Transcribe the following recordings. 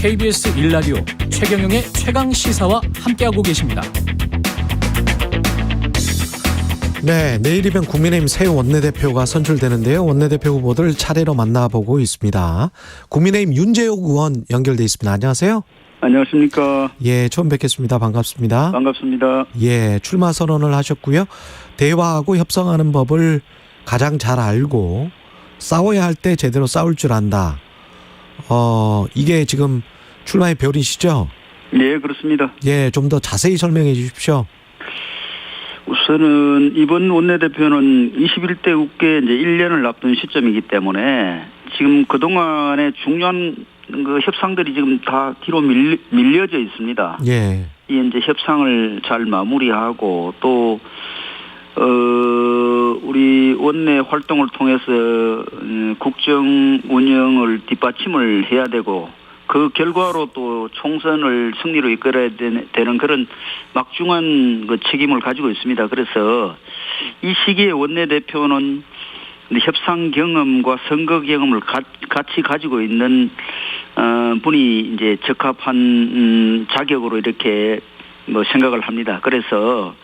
KBS 1라디오 최경영의 최강시사와 함께하고 계십니다. 네, 내일이면 국민의힘 새 원내대표가 선출되는데요. 원내대표 후보들 차례로 만나보고 있습니다. 국민의힘 윤재욱 의원 연결돼 있습니다. 안녕하세요. 안녕하십니까. 예, 처음 뵙겠습니다. 반갑습니다. 반갑습니다. 예, 출마 선언을 하셨고요. 대화하고 협상하는 법을 가장 잘 알고 싸워야 할 때 제대로 싸울 줄 안다. 이게 지금 출마의 별이시죠? 네, 그렇습니다. 예, 좀 더 자세히 설명해 주십시오. 우선은 이번 원내대표는 21대 국회 이제 1년을 앞둔 시점이기 때문에 지금 그동안의 중요한 그 협상들이 지금 다 뒤로 밀려져 있습니다. 예. 이 이제 협상을 잘 마무리하고 또 우리 원내 활동을 통해서 국정 운영을 뒷받침을 해야 되고 그 결과로 또 총선을 승리로 이끌어야 되는 그런 막중한 그 책임을 가지고 있습니다. 그래서 이 시기에 원내대표는 협상 경험과 선거 경험을 같이 가지고 있는 분이 이제 적합한 자격으로 이렇게 뭐 생각을 합니다. 그래서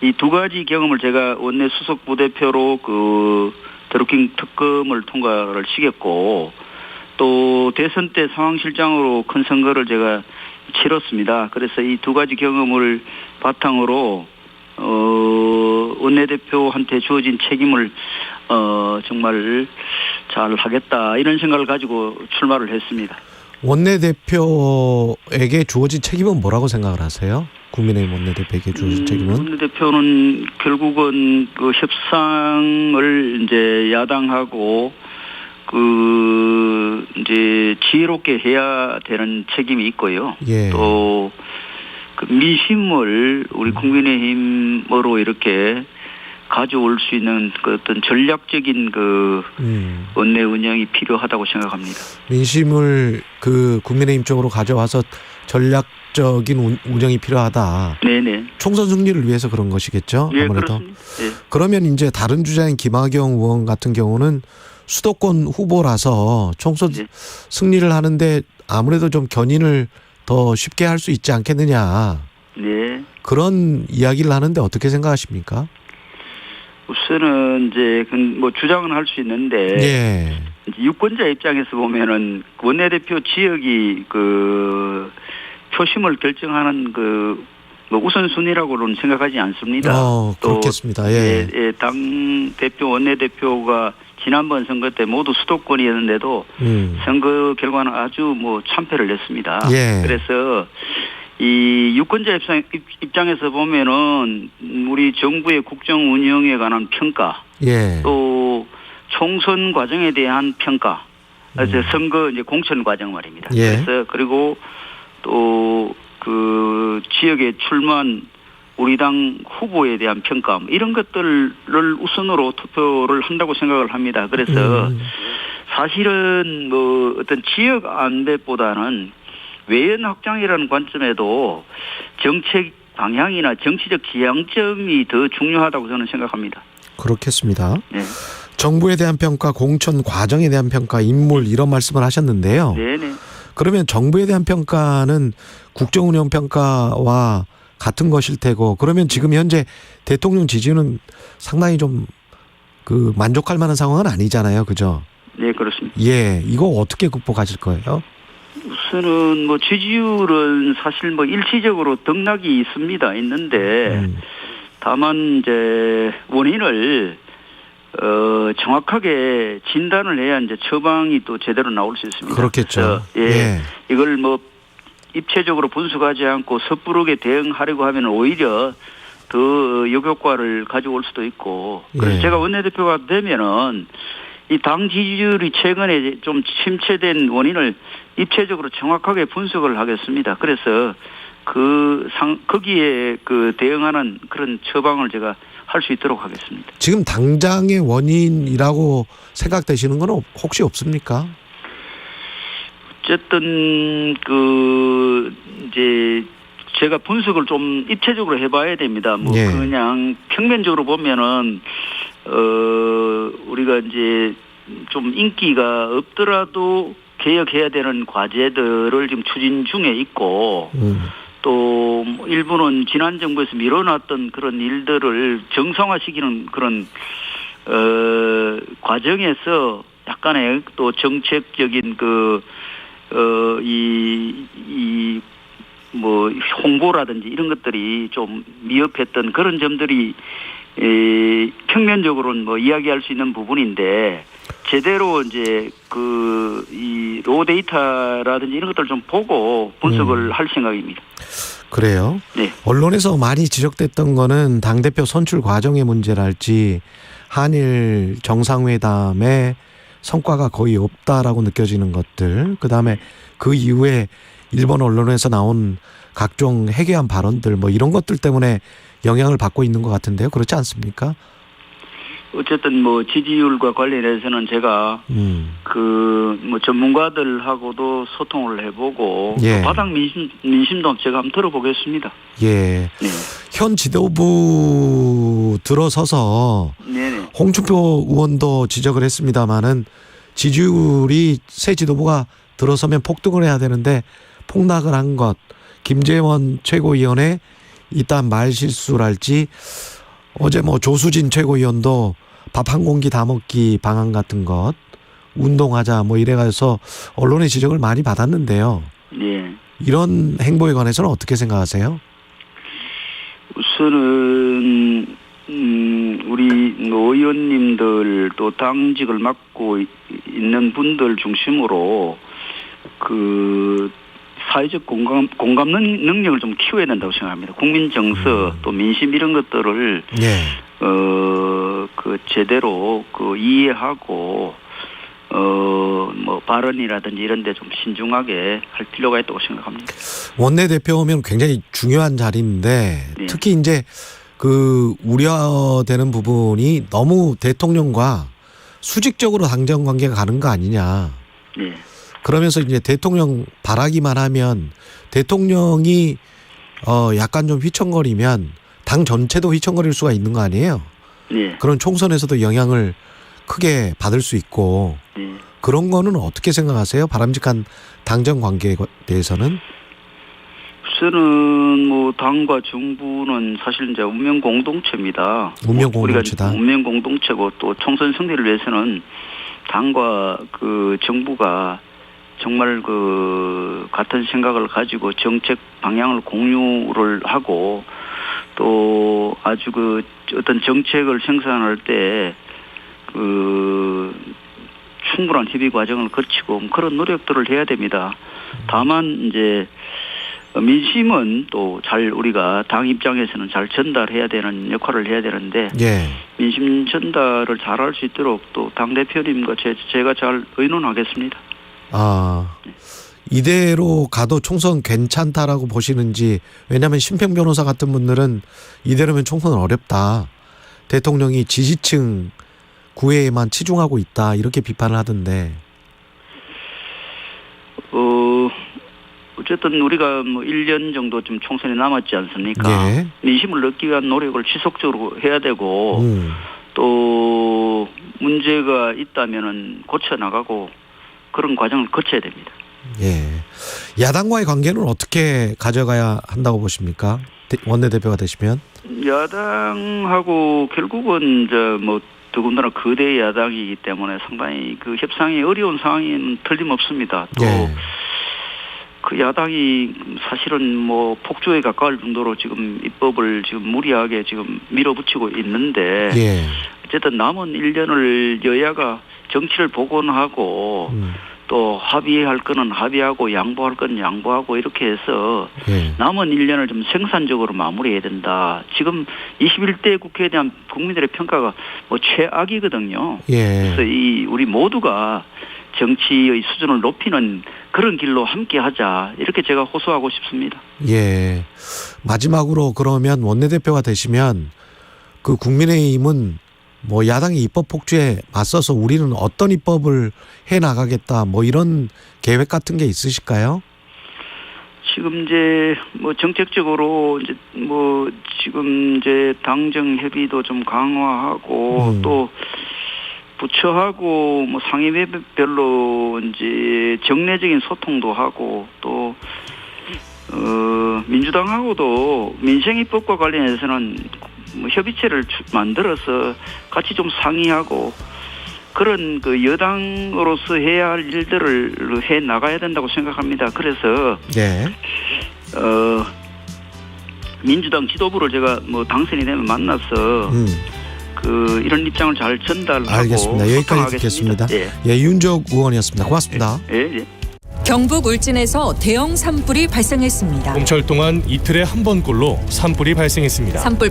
이 두 가지 경험을 제가 원내 수석 부대표로 그 드루킹 특검을 통과를 시켰고 또 대선 때 상황실장으로 큰 선거를 제가 치렀습니다. 그래서 이 두 가지 경험을 바탕으로 원내대표한테 주어진 책임을 정말 잘 하겠다 이런 생각을 가지고 출마를 했습니다. 원내대표에게 주어진 책임은 뭐라고 생각을 하세요? 국민의힘 원내대표에게 주어진 책임은? 원내대표는 결국은 그 협상을 이제 야당하고 그 이제 지혜롭게 해야 되는 책임이 있고요. 예. 또 그 민심을 우리 국민의힘으로 이렇게 가져올 수 있는 그 어떤 전략적인 그 원내 운영이 필요하다고 생각합니다. 민심을 그 국민의힘 쪽으로 가져와서 전략적인 운영이 필요하다. 네네. 총선 승리를 위해서 그런 것이겠죠. 네, 아무래도. 그렇습니다. 네. 그러면 이제 다른 주자인 김학영 의원 같은 경우는 수도권 후보라서 총선 네. 승리를 하는데 아무래도 좀 견인을 더 쉽게 할 수 있지 않겠느냐. 네. 그런 이야기를 하는데 어떻게 생각하십니까? 우선은 이제 뭐 주장은 할 수 있는데 예. 이제 유권자 입장에서 보면은 원내대표 지역이 그 표심을 결정하는 그 뭐 우선순위라고는 생각하지 않습니다. 그렇겠습니다. 예. 예, 당 대표 원내대표가 지난번 선거 때 모두 수도권이었는데도 선거 결과는 아주 뭐 참패를 냈습니다. 예. 그래서 이 유권자 입장에서 보면은 우리 정부의 국정 운영에 관한 평가, 예. 또 총선 과정에 대한 평가, 선거 이제 공천 과정 말입니다. 예. 그래서 그리고 또 그 지역에 출마한 우리 당 후보에 대한 평가 이런 것들을 우선으로 투표를 한다고 생각을 합니다. 그래서 사실은 뭐 어떤 지역 안배보다는 외연 확장이라는 관점에도 정책 방향이나 정치적 지향점이 더 중요하다고 저는 생각합니다. 그렇겠습니다. 네. 정부에 대한 평가, 공천 과정에 대한 평가, 인물 이런 말씀을 하셨는데요. 네네. 그러면 정부에 대한 평가는 국정운영평가와 같은 것일 테고 그러면 지금 현재 대통령 지지는 상당히 좀 그 만족할 만한 상황은 아니잖아요. 그죠? 네, 그렇습니다. 예. 이거 어떻게 극복하실 거예요? 우선은 뭐 지지율은 사실 뭐 일시적으로 등락이 있는데 다만 이제 원인을 정확하게 진단을 해야 이제 처방이 또 제대로 나올 수 있습니다. 그렇겠죠. 예. 이걸 뭐 입체적으로 분석하지 않고 섣부르게 대응하려고 하면 오히려 더 역효과를 가져올 수도 있고. 그래서 예. 제가 원내대표가 되면은 이 당 지지율이 최근에 좀 침체된 원인을 입체적으로 정확하게 분석을 하겠습니다. 그래서 거기에 그 대응하는 그런 처방을 제가 할 수 있도록 하겠습니다. 지금 당장의 원인이라고 생각되시는 건 혹시 없습니까? 어쨌든 그 이제 제가 분석을 좀 입체적으로 해봐야 됩니다. 뭐 예. 그냥 평면적으로 보면은 우리가 이제 좀 인기가 없더라도 개혁해야 되는 과제들을 지금 추진 중에 있고 또 뭐 일부는 지난 정부에서 밀어놨던 그런 일들을 정상화시키는 그런 과정에서 약간의 또 정책적인 뭐 홍보라든지 이런 것들이 좀 미흡했던 그런 점들이 평면적으로는 뭐 이야기할 수 있는 부분인데 제대로 이제 이 로데이터라든지 이런 것들을 좀 보고 분석을 할 생각입니다. 그래요? 네. 언론에서 많이 지적됐던 거는 당대표 선출 과정의 문제랄지 한일 정상회담의 성과가 거의 없다라고 느껴지는 것들, 그다음에 그 이후에 일본 언론에서 나온 각종 해괴한 발언들 뭐 이런 것들 때문에 영향을 받고 있는 것 같은데요. 그렇지 않습니까? 어쨌든 뭐 지지율과 관련해서는 제가 뭐 전문가들하고도 소통을 해보고 예. 바닥 민심도 제가 한번 들어보겠습니다. 예. 네. 현 지도부 들어서서 네네. 홍준표 의원도 지적을 했습니다마는 지지율이 새 지도부가 들어서면 폭등을 해야 되는데 폭락을 한 것, 김재원 최고위원의 일단 말실수랄지 어제 뭐 조수진 최고위원도 밥 한 공기 다 먹기 방안 같은 것 운동하자 뭐 이래가서 언론의 지적을 많이 받았는데요. 네. 이런 행보에 관해서는 어떻게 생각하세요? 우선은 우리 의원님들 또 당직을 맡고 있는 분들 중심으로 사회적 공감 능력을 좀 키워야 된다고 생각합니다. 국민 정서 또 민심 이런 것들을 예. 제대로 이해하고 뭐 발언이라든지 이런 데 좀 신중하게 할 필요가 있다고 생각합니다. 원내대표면 굉장히 중요한 자리인데 네. 특히 이제 우려되는 부분이 너무 대통령과 수직적으로 당정 관계가 가는 거 아니냐. 네. 그러면서 이제 대통령 바라기만 하면 대통령이 약간 좀 휘청거리면 당 전체도 휘청거릴 수가 있는 거 아니에요? 네. 그런 총선에서도 영향을 크게 받을 수 있고 네. 그런 거는 어떻게 생각하세요? 바람직한 당정 관계에 대해서는? 우선은 뭐 당과 정부는 사실 이제 운명 공동체입니다. 운명 공동체다. 우리가 운명 공동체고 또 총선 승리를 위해서는 당과 정부가 정말 같은 생각을 가지고 정책 방향을 공유를 하고 또 아주 어떤 정책을 생산할 때 충분한 협의 과정을 거치고 그런 노력들을 해야 됩니다. 다만 이제 민심은 또 우리가 당 입장에서는 잘 전달해야 되는 역할을 해야 되는데 예. 민심 전달을 잘할 수 있도록 또 당 대표님과 제가 잘 의논하겠습니다. 이대로 가도 총선 괜찮다라고 보시는지. 왜냐하면 심평 변호사 같은 분들은 이대로면 총선은 어렵다. 대통령이 지지층 구애에만 치중하고 있다. 이렇게 비판을 하던데. 어쨌든 우리가 뭐 1년 정도 좀 총선이 남았지 않습니까? 예. 민심을 얻기 위한 노력을 지속적으로 해야 되고 또 문제가 있다면은 고쳐 나가고 그런 과정을 거쳐야 됩니다. 예. 야당과의 관계는 어떻게 가져가야 한다고 보십니까? 원내대표가 되시면? 야당하고 결국은 뭐 더군다나 거대 야당이기 때문에 상당히 협상이 어려운 상황은 틀림없습니다. 또 예. 야당이 사실은 뭐 폭주에 가까울 정도로 지금 입법을 지금 무리하게 지금 밀어붙이고 있는데 예. 어쨌든 남은 1년을 여야가 정치를 복원하고 또 합의할 거는 합의하고 양보할 거는 양보하고 이렇게 해서 예. 남은 1년을 좀 생산적으로 마무리해야 된다. 지금 21대 국회에 대한 국민들의 평가가 뭐 최악이거든요. 예. 그래서 우리 모두가 정치의 수준을 높이는 그런 길로 함께 하자. 이렇게 제가 호소하고 싶습니다. 예. 마지막으로 그러면 원내대표가 되시면 국민의힘은 뭐 야당의 입법 폭주에 맞서서 우리는 어떤 입법을 해 나가겠다. 뭐 이런 계획 같은 게 있으실까요? 지금 이제 뭐 정책적으로 이제 뭐 지금 이제 당정 협의도 좀 강화하고 또 부처하고 뭐 상임위별로 이제 정례적인 소통도 하고 또 민주당하고도 민생입법과 관련해서는 뭐 협의체를 만들어서 같이 좀 상의하고 그런 그 여당으로서 해야 할 일들을 해 나가야 된다고 생각합니다. 그래서 네. 민주당 지도부를 제가 뭐 당선이 되면 만나서 그 이런 입장을 잘 전달하고 알겠습니다. 여기까지 듣겠습니다. 예, 윤적 의원이었습니다. 고맙습니다. 예. 경북 울진에서 대형 산불이 발생했습니다. 봄철 동안 이틀에 한 번꼴로 산불이 발생했습니다. 산불